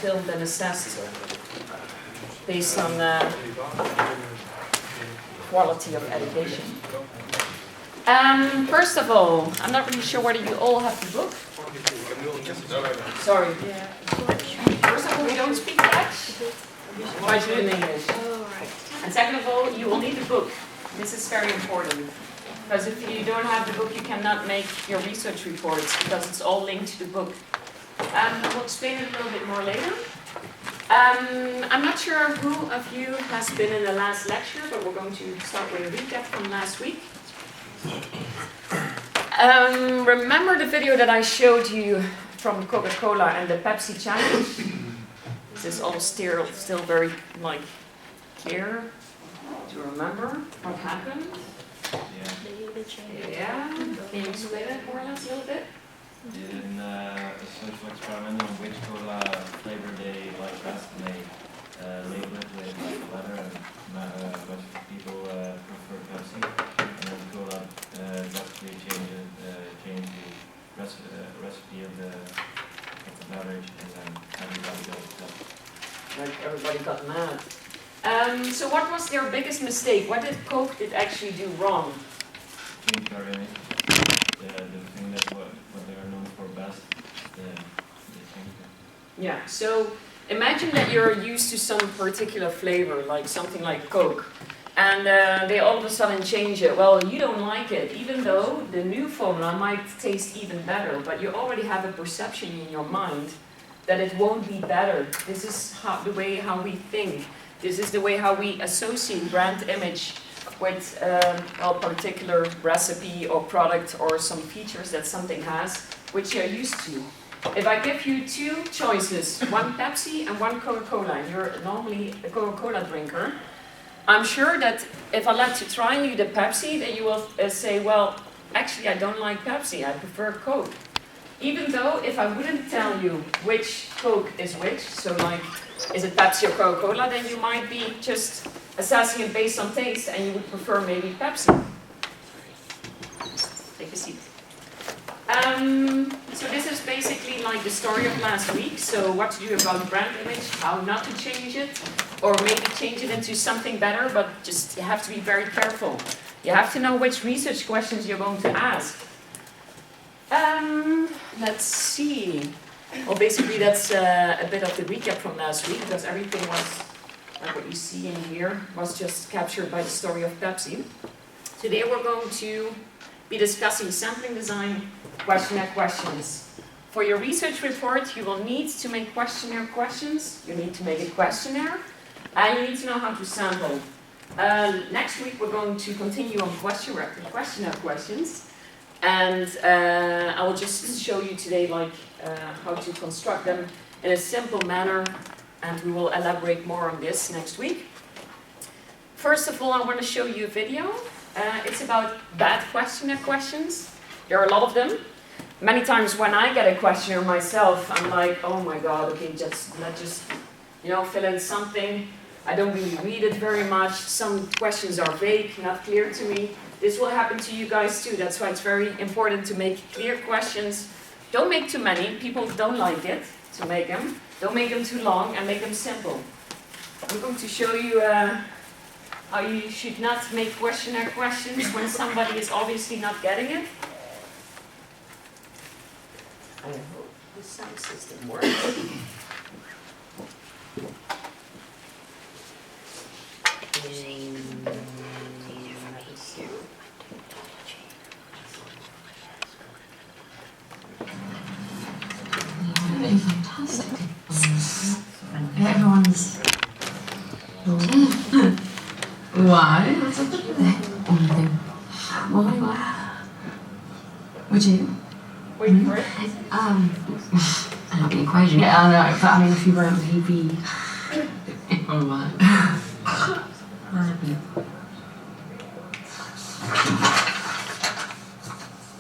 filmed and assessed based on quality of education. First of all, I'm not really sure whether you all have the book. Sorry. First of all, we don't speak Dutch. Try to do it in English. And second of all, you will need a book. This is very important. Because if you don't have the book, you cannot make your research reports, because it's all linked to the book. I will explain it a little bit more later. I'm not sure who of you has been in the last lecture, but we're going to start with a recap from last week. Remember the video that I showed you from Coca-Cola and the Pepsi challenge? This is all still very clear to remember what happened. Yeah. Can you explain it more or less a little bit? In a social experiment on which cola flavor they like best, and they label it with letter, and a bunch of people prefer Pepsi, and then cola drastically changed the recipe of the beverage, and then everybody got upset. Like everybody got mad. So what was their biggest mistake? What did Coke actually do wrong? Change variation. The thing that what they are known for best, they changed it. Yeah, so imagine that you're used to some particular flavor, like something like Coke, and they all of a sudden change it. Well, you don't like it, even though the new formula might taste even better, but you already have a perception in your mind that it won't be better. This is the way how we think. This is the way how we associate brand image with a particular recipe or product or some features that something has, which you're used to. If I give you two choices, one Pepsi and one Coca-Cola, and you're normally a Coca-Cola drinker, I'm sure that if I let you try you the Pepsi, that you will say, well, actually I don't like Pepsi, I prefer Coke. Even though if I wouldn't tell you which Coke is which, so like, is it Pepsi or Coca-Cola, then you might be just assessing it based on taste, and you would prefer maybe Pepsi. Take a seat. So this is basically like the story of last week. So what to do about brand image, how not to change it, or maybe change it into something better, but just you have to be very careful. You have to know which research questions you're going to ask. Let's see. Well, basically that's a bit of the recap from last week, because everything was, like what you see in here, was just captured by the story of Pepsi. Today we're going to be discussing sampling design, questionnaire questions. For your research report, you will need to make questionnaire questions, you need to make a questionnaire, and you need to know how to sample. Next week we're going to continue on questionnaire questions. And I will just show you today how to construct them in a simple manner, and we will elaborate more on this next week. First of all, I want to show you a video. It's about bad questionnaire questions. There are a lot of them. Many times when I get a questionnaire myself, I'm like, oh my god, okay, let's just fill in something. I don't really read it very much. Some questions are vague, not clear to me. This will happen to you guys too. That's why it's very important to make clear questions. Don't make too many. People don't like it to make them. Don't make them too long, and make them simple. I'm going to show you how you should not make questionnaire questions when somebody is obviously not getting it. I hope the sound system works. Really fantastic. Everyone's why? What's up with that? Anything. Why? Would you? Wait for it. I don't get the equation. Yeah, I know, but I mean, if you wrote VB or what?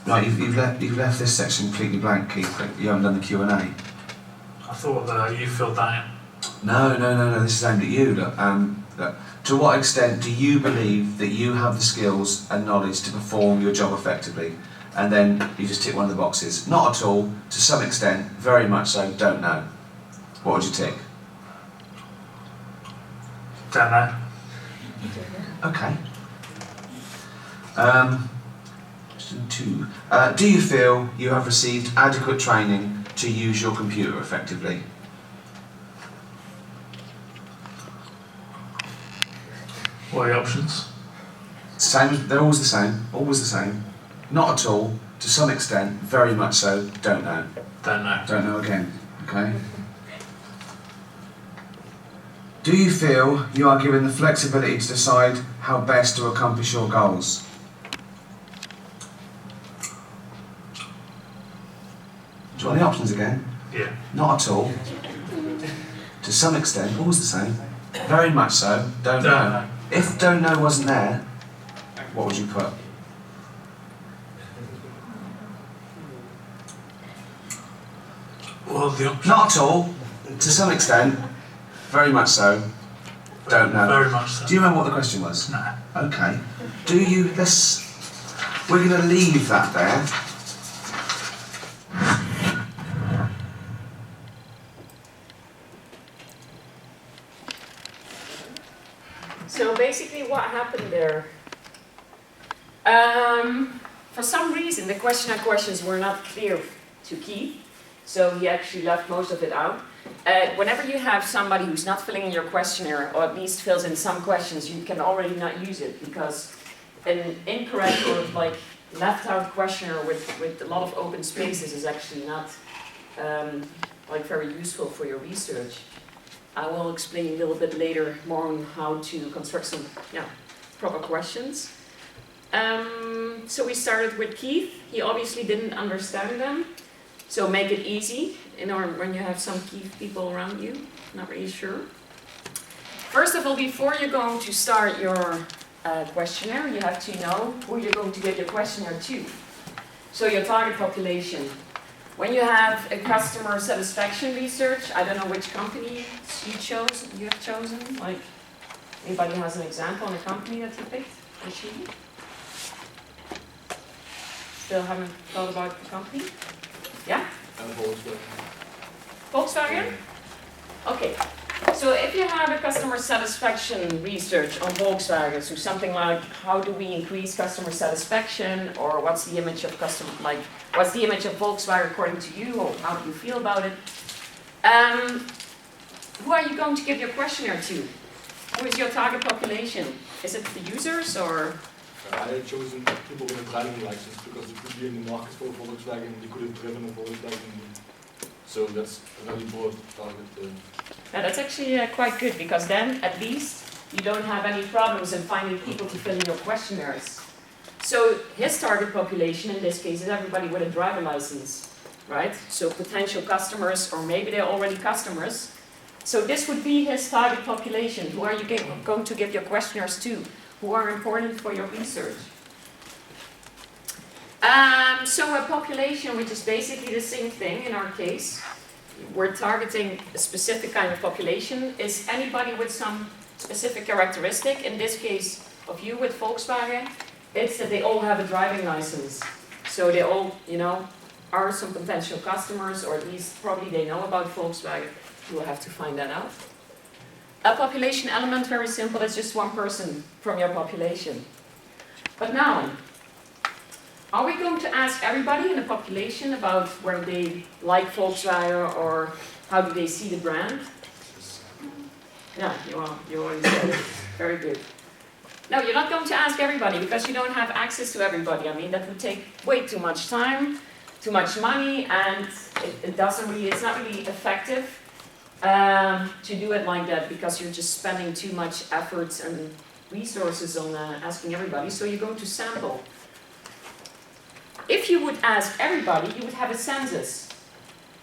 Right, you've left this section completely blank, Keith. You haven't done the Q&A. I thought that you filled that in. No. This is aimed at you. Look, to what extent do you believe that you have the skills and knowledge to perform your job effectively? And then you just tick one of the boxes. Not at all. To some extent, very much so. Don't know. What would you tick? Don't know. Okay. Question 2. Do you feel you have received adequate training to use your computer effectively? What are the options? Same. They're always the same. Always the same. Not at all. To some extent. Very much so. Don't know. Don't know. Don't know again. Okay. Do you feel you are given the flexibility to decide how best to accomplish your goals? Do you want the options again? Yeah. Not at all. To some extent, always the same. Very much so. Don't know. If don't know wasn't there, what would you put? What are the options? Not at all. To some extent. Very much so. Don't know. Very much so. Do you remember what the question was? No. Okay. Do you, we're going to leave that there. So basically what happened there, for some reason the questions were not clear to Keith, so he actually left most of it out. Whenever you have somebody who's not filling in your questionnaire, or at least fills in some questions, you can already not use it, because an incorrect or like left out questionnaire with a lot of open spaces is actually not like very useful for your research. I will explain a little bit later more on how to construct some proper questions. So we started with Keith. He obviously didn't understand them. So make it easy when you have some Keith people around you, not really sure. First of all, before you're going to start your questionnaire, you have to know who you're going to give your questionnaire to. So your target population. When you have a customer satisfaction research, I don't know which company you have chosen. Like, anybody has an example on a company that you picked? Or she? Still haven't thought about the company? Yeah? Volkswagen? Okay. So if you have a customer satisfaction research on Volkswagen, so something like how do we increase customer satisfaction, or what's the image of what's the image of Volkswagen according to you, or how do you feel about it? Who are you going to give your questionnaire to? Who is your target population? Is it the users or? I had chosen people with a driving license because it could be in the market for Volkswagen, they could have driven a Volkswagen. So that's a very broad target. Yeah, that's actually quite good, because then at least you don't have any problems in finding people to fill in your questionnaires. So his target population in this case is everybody with a driver license, right? So potential customers, or maybe they're already customers. So this would be his target population. Who are you going to give your questionnaires to? Who are important for your research? So a population, which is basically the same thing in our case, we're targeting a specific kind of population, is anybody with some specific characteristic. In this case of you with Volkswagen, it's that they all have a driving license. So they all, are some potential customers, or at least probably they know about Volkswagen. You will have to find that out. A population element, very simple, it's just one person from your population. But now, are we going to ask everybody in the population about whether they like Volkswagen or how do they see the brand? Yeah, you already said it. Very good. No, you're not going to ask everybody because you don't have access to everybody. I mean, that would take way too much time, too much money, and it's not really effective to do it like that, because you're just spending too much effort and resources on asking everybody. So you're going to sample. If you would ask everybody, you would have a census.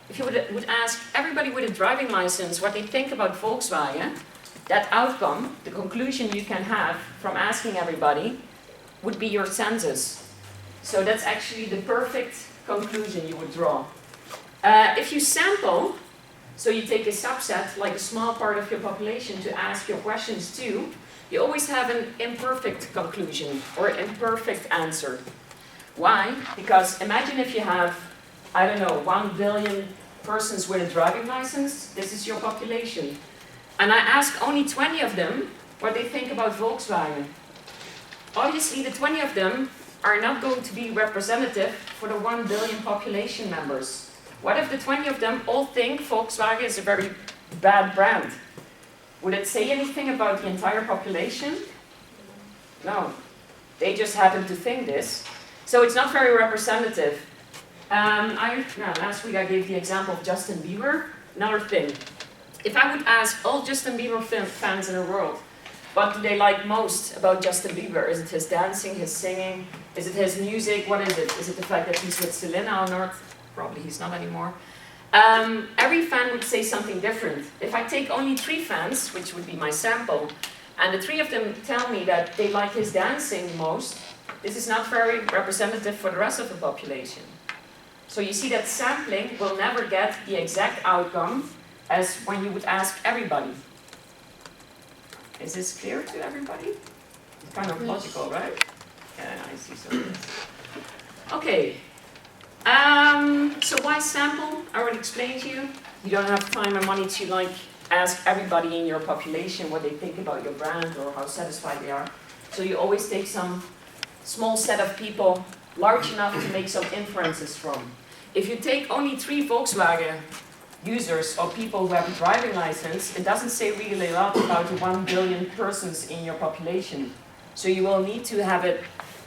If you would ask everybody with a driving license what they think about Volkswagen, that outcome, the conclusion you can have from asking everybody, would be your census. So that's actually the perfect conclusion you would draw. If you sample, so you take a subset, like a small part of your population, to ask your questions to, you always have an imperfect conclusion or an imperfect answer. Why? Because imagine if you have, 1 billion persons with a driving license, this is your population. And I ask only 20 of them what they think about Volkswagen. Obviously, the 20 of them are not going to be representative for the 1 billion population members. What if the 20 of them all think Volkswagen is a very bad brand? Would it say anything about the entire population? No. They just happen to think this. So it's not very representative. Last week I gave the example of Justin Bieber. Another thing. If I would ask all Justin Bieber fans in the world, what do they like most about Justin Bieber? Is it his dancing, his singing? Is it his music? What is it? Is it the fact that he's with Selena or not? Probably he's not anymore. Every fan would say something different. If I take only 3 fans, which would be my sample, and the 3 of them tell me that they like his dancing most, this is not very representative for the rest of the population. So you see that sampling will never get the exact outcome as when you would ask everybody. Is this clear to everybody? It's kind of logical, right? Yeah, I see so. Okay. So why sample? I already explained to you. You don't have time and money to ask everybody in your population what they think about your brand or how satisfied they are. So you always take some small set of people large enough to make some inferences from. If you take only 3 Volkswagen users or people who have a driving license, it doesn't say really a lot about the 1 billion persons in your population. So you will need to have it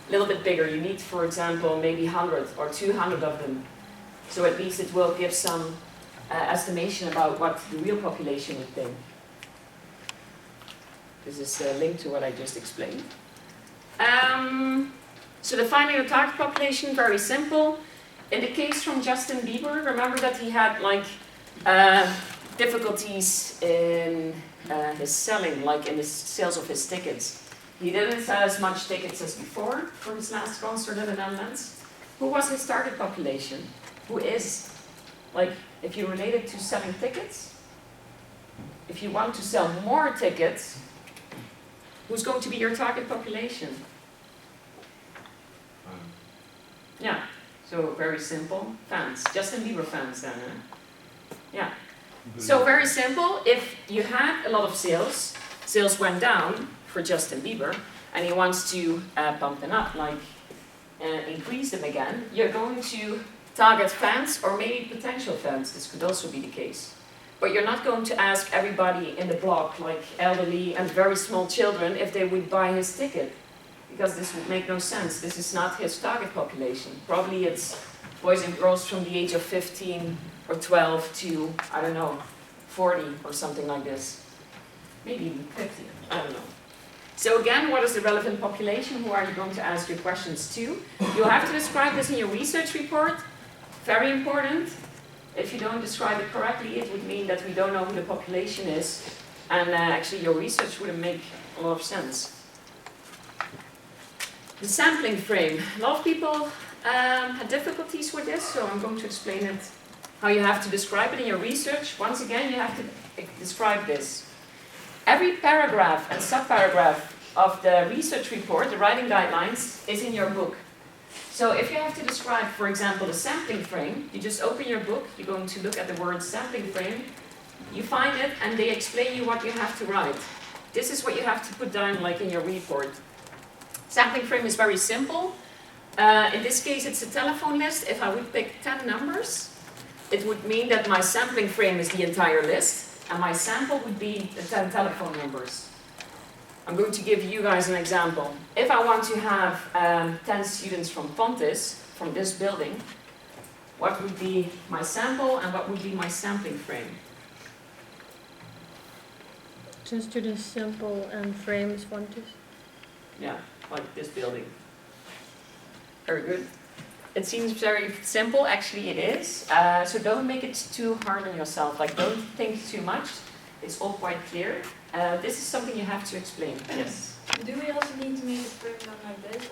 a little bit bigger. You need, for example, maybe 100 or 200 of them. So at least it will give some estimation about what the real population would think. This is linked to what I just explained. So defining your target population, very simple. In the case from Justin Bieber, remember that he had difficulties in his selling, in his sales of his tickets. He didn't sell as much tickets as before for his last concert in the Netherlands. Who was his target population? Who is? If you relate it to selling tickets, if you want to sell more tickets, who's going to be your target population? Yeah, so very simple. Fans. Justin Bieber fans then, Yeah. So very simple. If you had a lot of sales went down for Justin Bieber, and he wants to pump them up, increase them again, you're going to target fans or maybe potential fans. This could also be the case. But you're not going to ask everybody in the block, elderly and very small children, if they would buy his ticket. Because this would make no sense. This is not his target population. Probably it's boys and girls from the age of 15 or 12 to, 40 or something like this. Maybe even 50, I don't know. So again, what is the relevant population? Who are you going to ask your questions to? You'll have to describe this in your research report. Very important. If you don't describe it correctly, it would mean that we don't know who the population is. And actually your research wouldn't make a lot of sense. The sampling frame. A lot of people had difficulties with this, so I'm going to explain it, how you have to describe it in your research. Once again, you have to describe this. Every paragraph and subparagraph of the research report, the writing guidelines, is in your book. So if you have to describe, for example, the sampling frame, you just open your book, you're going to look at the word sampling frame, you find it, and they explain you what you have to write. This is what you have to put down in your report. Sampling frame is very simple. In this case, it's a telephone list. If I would pick 10 numbers, it would mean that my sampling frame is the entire list, and my sample would be the 10 telephone numbers. I'm going to give you guys an example. If I want to have 10 students from Pontis, from this building, what would be my sample and what would be my sampling frame? 10 students sample and frame is Pontis. Yeah, like this building. Very good. It seems very simple, actually it is. So don't make it too hard on yourself. Don't think too much. It's all quite clear. This is something you have to explain. Yes. Do we also need to make a frame like this?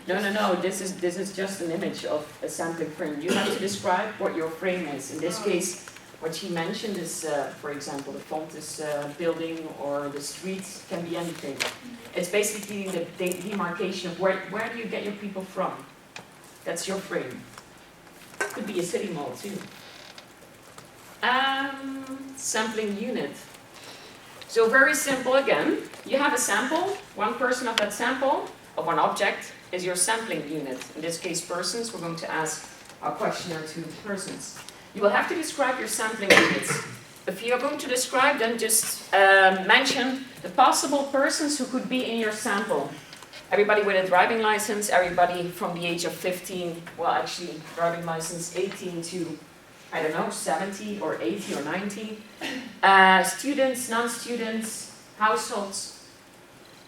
No. This is just an image of a sampling frame. You have to describe what your frame is. In this case, what she mentioned is, for example, the Pontis building or the streets, can be anything. It's basically the demarcation of where do you get your people from. That's your frame. Could be a city mall too. Sampling unit. So very simple again. You have a sample, one person of that sample, of one object, is your sampling unit. In this case persons, we're going to ask our questionnaire to persons. You will have to describe your sampling units. If you're going to describe them, just mention the possible persons who could be in your sample. Everybody with a driving license, everybody from the age of 15, well actually driving license 18 to, I don't know, 70 or 80 or 90. Students, non-students, households,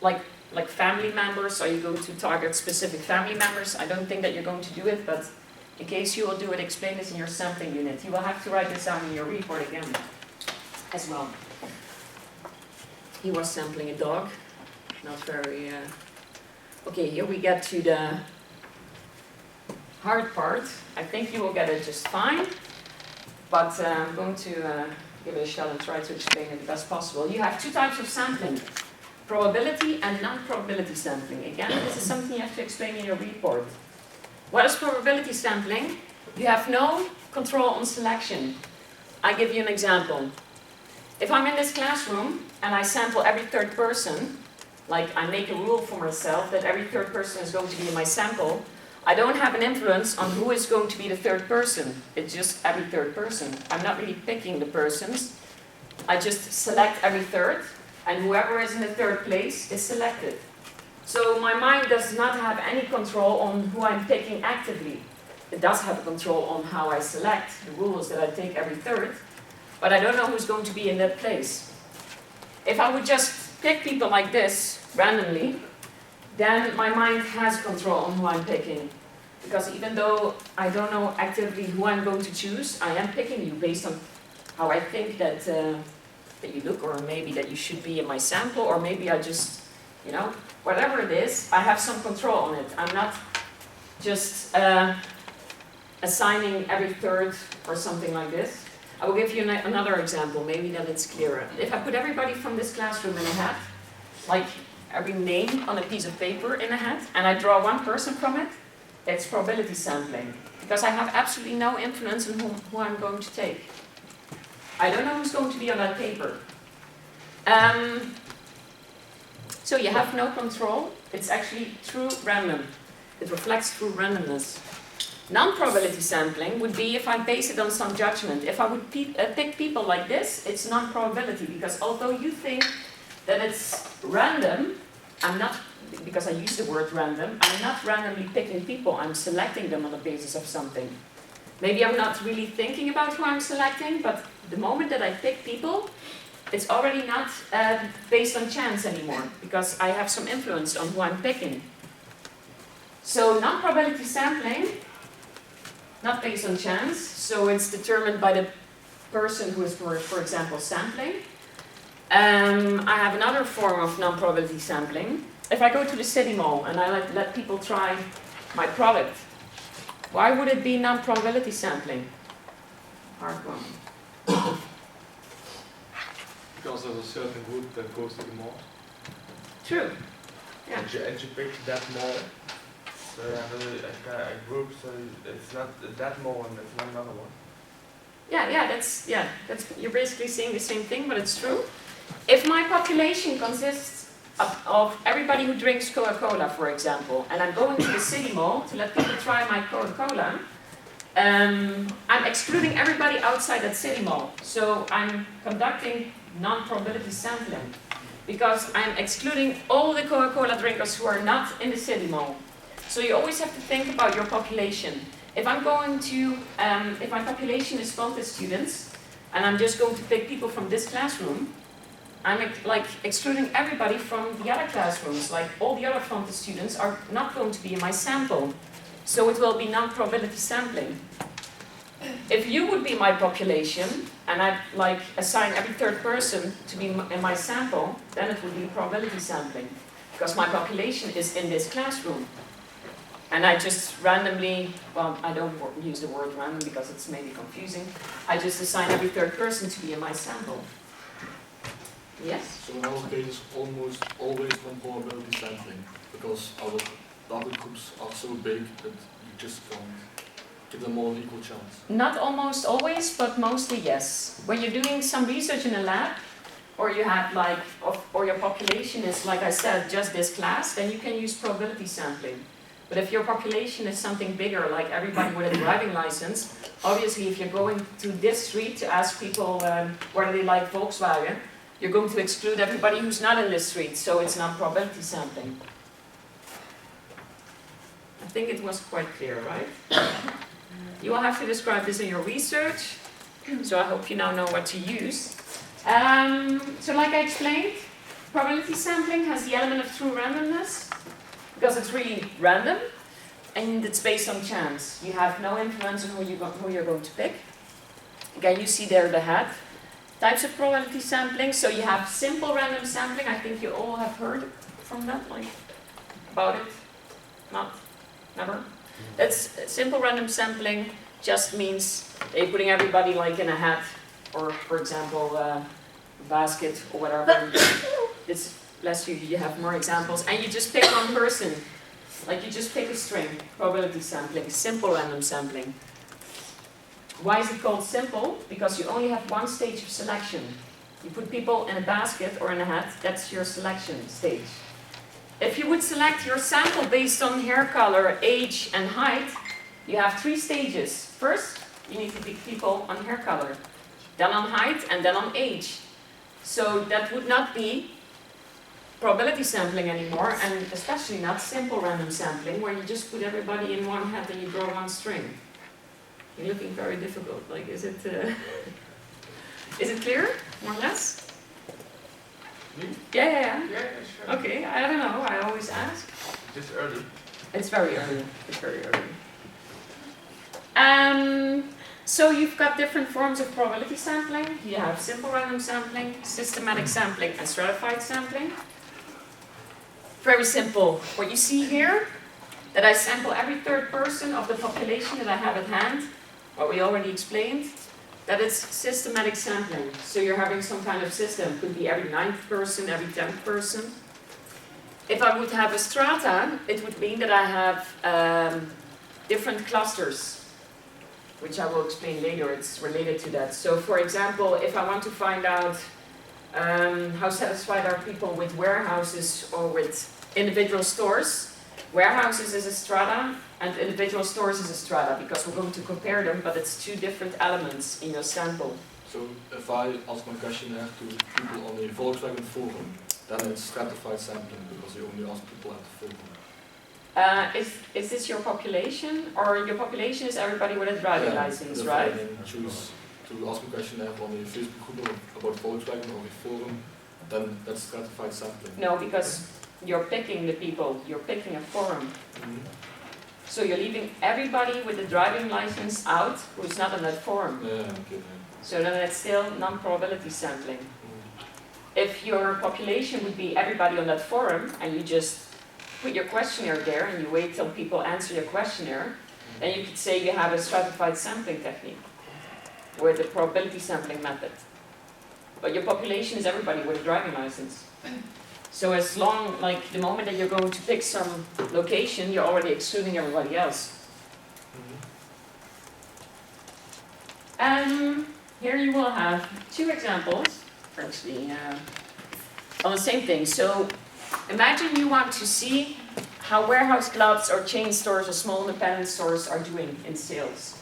like family members. Are you going to target specific family members? I don't think that you're going to do it, but in case you will do it, explain this in your sampling unit. You will have to write this down in your report again as well. He was sampling a dog, not very... Okay, here we get to the hard part. I think you will get it just fine, but I'm going to give it a shot and try to explain it the best possible. You have two types of sampling, probability and non-probability sampling. Again, this is something you have to explain in your report. What is probability sampling? You have no control on selection. I give you an example. If I'm in this classroom and I sample every third person, like I make a rule for myself that every third person is going to be in my sample, I don't have an influence on who is going to be the third person. It's just every third person. I'm not really picking the persons. I just select every third, and whoever is in the third place is selected. So my mind does not have any control on who I'm picking actively. It does have a control on how I select. The rule is that I take every third, but I don't know who's going to be in that place. If I would just pick people like this randomly, then my mind has control on who I'm picking. Because even though I don't know actively who I'm going to choose, I am picking you based on how I think that you look, or maybe that you should be in my sample, or maybe I just, you know, whatever it is, I have some control on it. I'm not just assigning every third or something like this. I will give you another example, maybe that it's clearer. If I put everybody from this classroom in a hat, like every name on a piece of paper in a hat, and I draw one person from it, it's probability sampling. Because I have absolutely no influence on who I'm going to take. I don't know who's going to be on that paper. So you have no control. It's actually true random. It reflects true randomness. Non-probability sampling would be if I base it on some judgment. If I would pick people like this, it's non-probability, because although you think that it's random, I'm not, because I use the word random, I'm not randomly picking people, I'm selecting them on the basis of something. Maybe I'm not really thinking about who I'm selecting, but the moment that I pick people, it's already not based on chance anymore, because I have some influence on who I'm picking. So non-probability sampling, not based on chance, so it's determined by the person who is, for example, sampling. I have another form of non-probability sampling. If I go to the city mall and I let people try my product, why would it be non-probability sampling? Hard one. Because there's a certain group that goes to the mall. True. Yeah. And you pick that mall. So you have a group, so it's not that mall and it's not another one. That's you're basically saying the same thing, but it's true. If my population consists of everybody who drinks Coca-Cola, for example, and I'm going to the city mall to let people try my Coca-Cola, I'm excluding everybody outside that city mall. So I'm conducting non-probability sampling, because I'm excluding all the Coca-Cola drinkers who are not in the city mall. So you always have to think about your population. If I'm going to, if my population is Fontes students, and I'm just going to pick people from this classroom, I'm like excluding everybody from the other classrooms. Like all the other Fontes students are not going to be in my sample. So it will be non-probability sampling. If you would be my population, and I'd like assign every third person to be in my sample, then it would be probability sampling. Because my population is in this classroom. And I just randomly, well, I don't use the word random because it's maybe confusing. I just assign every third person to be in my sample. Yes? So in our case, it's almost always non-probability sampling, because our data groups are so big that you just can't give them more an equal chance. Not almost always, but mostly yes. When you're doing some research in a lab, or you have like, or your population is, like I said, just this class, then you can use probability sampling. But if your population is something bigger, like everybody with a driving license, obviously if you're going to this street to ask people whether they like Volkswagen, you're going to exclude everybody who's not in this street, so it's not probability sampling. I think it was quite clear, right? You will have to describe this in your research, so I hope you now know what to use. So like I explained, probability sampling has the element of true randomness, because it's really random, and it's based on chance. You have no influence on who you're going to pick. Again, you see there the hat. Types of probability sampling, so you have simple random sampling. I think you all have heard from that, like, about it? Not? Never? That's simple random sampling, just means they're putting everybody like in a hat, or for example, a basket or whatever. It's less you have more examples, and you just pick one person. Like you just pick a string, probability sampling, simple random sampling. Why is it called simple? Because you only have one stage of selection. You put people in a basket or in a hat, that's your selection stage. If you would select your sample based on hair color, age, and height, you have 3 stages. First, you need to pick people on hair color, then on height, and then on age. So that would not be probability sampling anymore, and especially not simple random sampling, where you just put everybody in one hat and you draw one string. You're looking very difficult. Like, is it clear, more or less? Me? Yeah. Yeah, sure. Okay, I don't know. I always ask. Just early. It's very early. It's very early. So you've got different forms of probability sampling. You have simple random sampling, systematic sampling, and stratified sampling. Very simple. What you see here, that I sample every third person of the population that I have at hand, what we already explained, that is systematic sampling. So you're having some kind of system. Could be every 9th person, every 10th person. If I would have a strata, it would mean that I have different clusters, which I will explain later. It's related to that. So for example, if I want to find out how satisfied are people with warehouses or with individual stores, warehouses is a strata and individual stores is a strata, because we're going to compare them, but it's 2 different elements in your sample. So if I ask my questionnaire to people on the Volkswagen forum, then it's stratified sampling because you only ask people at the forum. Is this your population, or your population is everybody with a driving license, right? If I choose to ask a questionnaire on the Facebook group about Volkswagen or the forum, then that's stratified sampling. No, because you're picking the people, you're picking a forum. So you're leaving everybody with a driving license out who's not on that forum. Yeah, okay. So then it's still non-probability sampling. If your population would be everybody on that forum, and you just put your questionnaire there and you wait till people answer your questionnaire, then you could say you have a stratified sampling technique with the probability sampling method. But your population is everybody with a driving license. So as long, like the moment that you're going to pick some location, you're already excluding everybody else. Here you will have 2 examples, actually, on the same thing. So imagine you want to see how warehouse clubs or chain stores or small independent stores are doing in sales.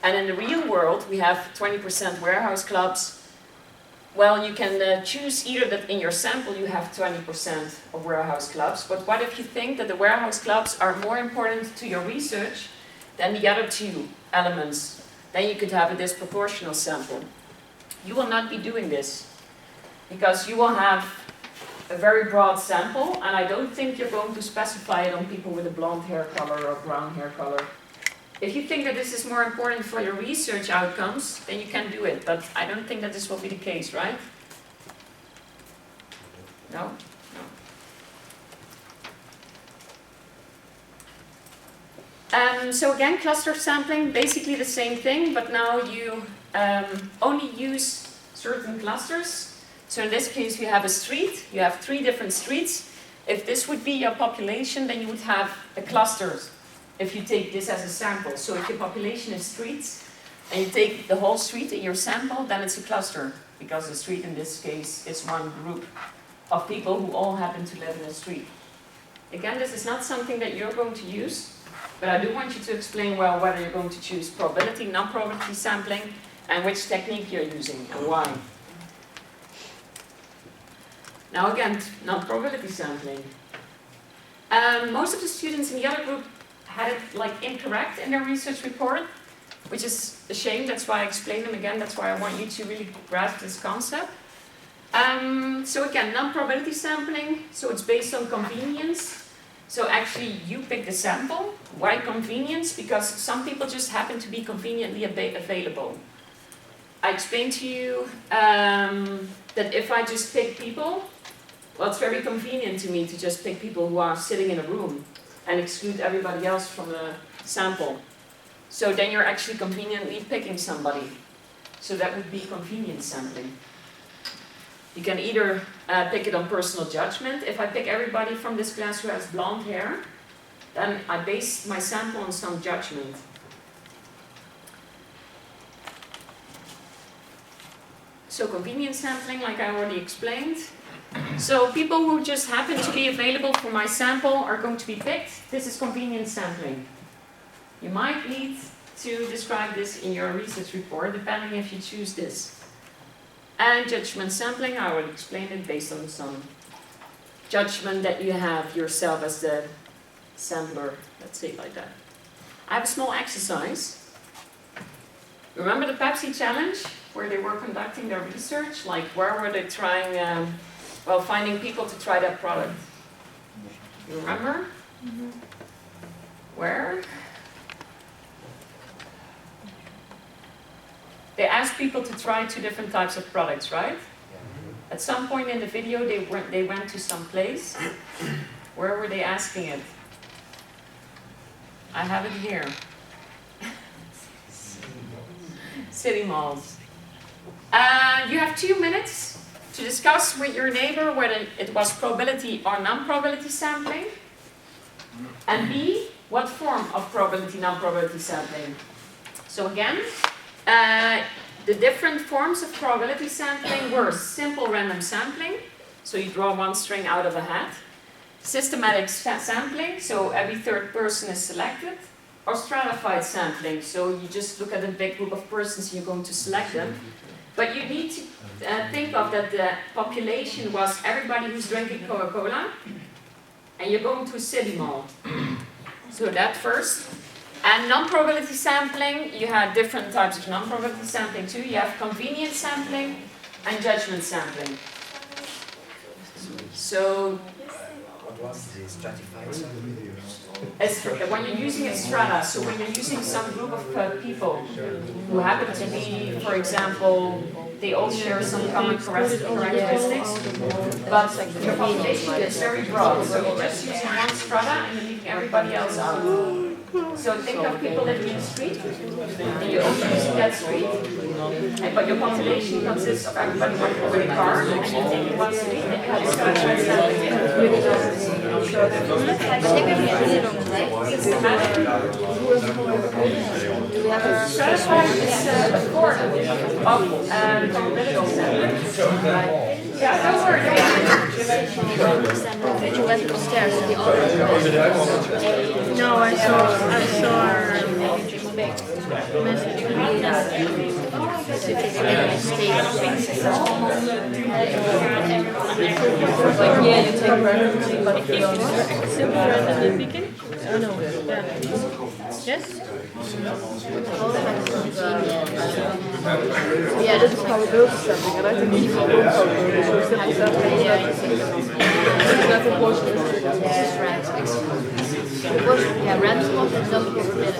And in the real world, we have 20% warehouse clubs. Well, you can choose either that in your sample you have 20% of warehouse clubs, but what if you think that the warehouse clubs are more important to your research than the other 2 elements? Then you could have a disproportional sample. You will not be doing this, because you will have a very broad sample, and I don't think you're going to specify it on people with a blonde hair color or brown hair color. If you think that this is more important for your research outcomes, then you can do it, but I don't think that this will be the case, right? No? So again, cluster sampling, basically the same thing, but now you only use certain clusters. So in this case, you have a street, you have 3 different streets. If this would be your population, then you would have a cluster if you take this as a sample. So if your population is streets, and you take the whole street in your sample, then it's a cluster, because the street in this case is one group of people who all happen to live in a street. Again, this is not something that you're going to use, but I do want you to explain well whether you're going to choose probability, non-probability sampling, and which technique you're using and why. Now again, non-probability sampling. Most of the students in the other group had it like incorrect in their research report, which is a shame. That's why I explained them again. That's why I want you to really grasp this concept. So again, non-probability sampling, so it's based on convenience. So actually you pick the sample. Why convenience? Because some people just happen to be conveniently available. I explained to you that if I just pick people, well, it's very convenient to me to just pick people who are sitting in a room and exclude everybody else from the sample. So then you're actually conveniently picking somebody. So that would be convenience sampling. You can either pick it on personal judgment. If I pick everybody from this class who has blonde hair, then I base my sample on some judgment. So convenience sampling, like I already explained. So people who just happen to be available for my sample are going to be picked. This is convenience sampling. You might need to describe this in your research report, depending if you choose this. And judgment sampling, I already explained it, based on some judgment that you have yourself as the sampler, let's say it like that. I have a small exercise. Remember the Pepsi challenge, where they were conducting their research? Like, where were they trying, finding people to try that product? You remember? Mhm. Where? They asked people to try 2 different types of products, right? At some point in the video, they went to some place. Where were they asking it? I have it here. City malls. You have 2 minutes to discuss with your neighbor whether it was probability or non-probability sampling. And B, what form of probability, non-probability sampling. So again, the different forms of probability sampling were simple random sampling, so you draw one string out of a hat, systematic sampling, so every third person is selected, or stratified sampling, so you just look at a big group of persons and you're going to select them. But you need to think of that the population was everybody who's drinking Coca-Cola, and you're going to a city mall. So that first. And non-probability sampling, you have different types of non-probability sampling too. You have convenience sampling and judgment sampling. So, What was the stratified sampling? when you're using a strata, so when you're using some group of people who happen to be, for example, they all share some common characteristics, but your population is very broad, so you're just using one strata and you're leaving everybody else out. So think of people living in the street, and you're only using that street, but your population consists of everybody working with a car, and you're taking one street, and you have a stratified sampling. Stratified is a form of probability sampling. Yeah, don't worry. Did you went upstairs to the office? No, I saw her message. Yeah, you take preference, but simple random picking? Oh no, yeah. Yes? Ja, dit is probability sampling en uiteindelijk niet gewoon probability, dus we simple sampling. Ja, It's not a portion. yeah, random was and double probability.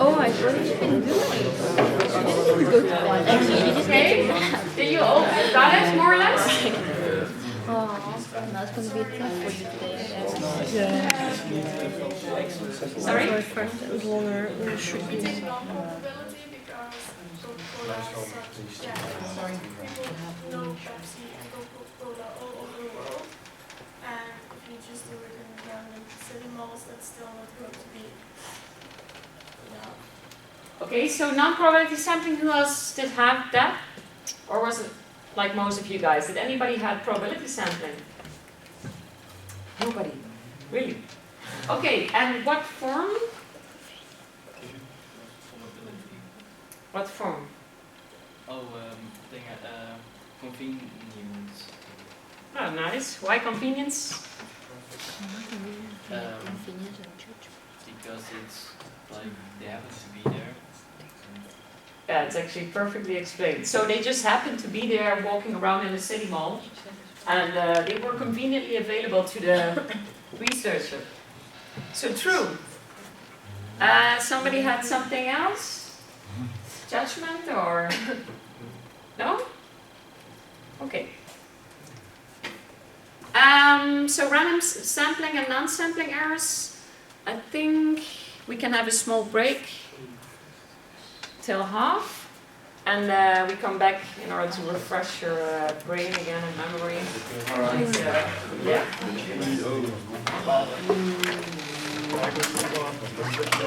Oh, I thought you didn't do it. You didn't go to bed. Actually, you just Okay, did you all got it more or less? Oh, Now it's going to be tough for you today. Sorry? So first it was longer. It should be. We take non-probability because Coca-Cola is such, people know Pepsi and Coca-Cola all over the world. And if you just do it in random city malls, that's still not going to be enough. Okay, so non-probability sampling, who else did have that? Or was it like most of you guys? Did anybody have probability sampling? Nobody. Really? Okay, and what form? What form? Convenience. Oh, nice. Why convenience? Because it's like they happen to be there. Yeah, it's actually perfectly explained. So they just happened to be there walking around in the city mall, and they were conveniently available to the researcher. So true. Somebody had something else? Judgment or? No? Okay. So random sampling and non-sampling errors. I think we can have a small break till half, and we come back in order to refresh your brain again and memory. All right. Yeah.